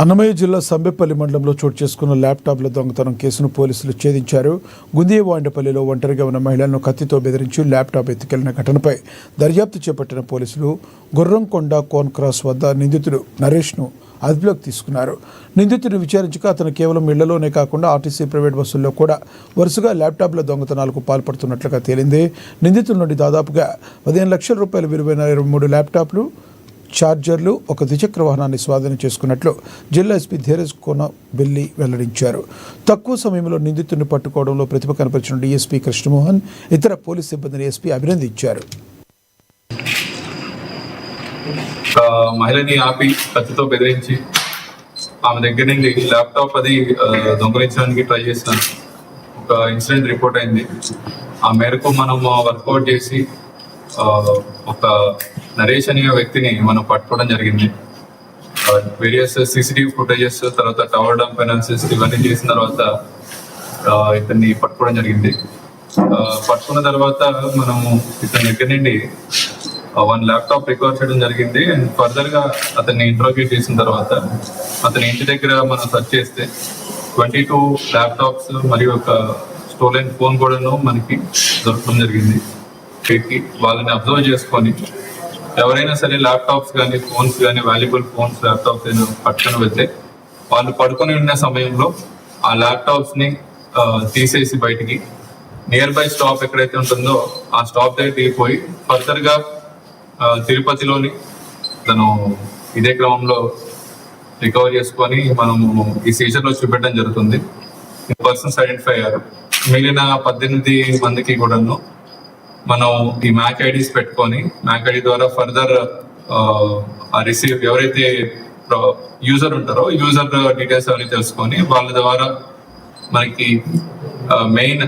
అన్నమయ్య జిల్లా సంబెపల్లి మండలంలో చోటు చేసుకున్న ల్యాప్టాప్ల దొంగతనం కేసును పోలీసులు ఛేదించారు. గుందియవాండపల్లిలో ఒంటరిగా ఉన్న మహిళలను కత్తితో బెదిరించి ల్యాప్టాప్ ఎత్తుకెళ్లిన ఘటనపై దర్యాప్తు చేపట్టిన పోలీసులు గుర్రంకొండ కోన్ క్రాస్ వద్ద నిందితుడు నరేష్ను అదుపులోకి తీసుకున్నారు. నిందితుడిని విచారించగా అతను కేవలం ఇళ్లలోనే కాకుండా ఆర్టీసీ ప్రైవేట్ బస్సుల్లో కూడా వరుసగా ల్యాప్టాప్ల దొంగతనాలకు పాల్పడుతున్నట్లుగా తేలింది. నిందితుల నుండి దాదాపుగా 15 లక్షల రూపాయల విలువైన 23 ల్యాప్టాప్లు, ఛార్జర్లు, ఒక ద్విచక్ర వాహనాన్ని స్వాధీనం చేసుకున్నట్లు జిల్లా ఎస్పీ ధీరజ్ కోనబెల్లి వెల్లడించారు. తక్కువ సమయంలో నిందితుడిని పట్టుకోవడంలో ప్రతిభ కనపరిచిన డీఎస్పీ కృష్ణమోహన్, ఇతర పోలీస్ సిబ్బందిని ఎస్పీ అభినందించారు. మహిళని ఆపి కత్తితో బెదిరించి ఆమె దగ్గర నుండి ల్యాప్టాప్ అది దొంగలించడానికి ట్రై చేసిన ఒక ఇన్సిడెంట్ రిపోర్ట్ అయింది. ఆ మేరకు మనం వర్కౌట్ చేసి ఒక నరేష్ అనే వ్యక్తిని మనం పట్టుకోవడం జరిగింది. వేరియస్ సీసీటీవీ ఫుటేజెస్, తర్వాత టవర్ డంప్ అనాలిసిస్ ఇవన్నీ చేసిన తర్వాత ఇతన్ని పట్టుకోవడం జరిగింది. పట్టుకున్న తర్వాత మనము ఇతని దగ్గర నుండి 1 ల్యాప్టాప్ రికవర్ చేయడం జరిగింది. అండ్ ఫర్దర్ గా అతన్ని ఇంట్రోగేట్ చేసిన తర్వాత అతని ఇంటి దగ్గర మనం సెర్చ్ చేస్తే 22 ల్యాప్టాప్స్ మరియు ఒక స్టోలెన్ ఫోన్ కూడా మనకి దొరకడం జరిగింది. వాళ్ళని అబ్జర్వ్ చేసుకొని ఎవరైనా సరే ల్యాప్టాప్స్ కానీ ఫోన్స్ కానీ వాల్యుబుల్ ఫోన్స్ ల్యాప్టాప్స్ అయినా పట్టుకొని వెళ్తే వాళ్ళు పడుకొని ఉన్న సమయంలో ఆ ల్యాప్టాప్స్ ని తీసేసి బయటికి నియర్ బై స్టాప్ ఎక్కడైతే ఉంటుందో ఆ స్టాప్ దగ్గర దిగిపోయి ఫర్దర్ గా తిరుపతిలోని తను ఇదే క్రమంలో రికవర్ చేసుకొని మనము ఈ సీజన్ లో చూపెట్టడం జరుగుతుంది. పర్సన్స్ ఐడెంటిఫై అయ్యారు. మిగిలిన 18 మందికి కూడాను మనం ఈ మ్యాక్ ఐడీస్ పెట్టుకొని మ్యాక్ ఐడి ద్వారా ఫర్దర్ రిసీవ్ ఎవరైతే యూజర్ ఉంటారో యూజర్ డీటెయిల్స్ అవన్నీ తెలుసుకొని వాళ్ళ ద్వారా మనకి మెయిన్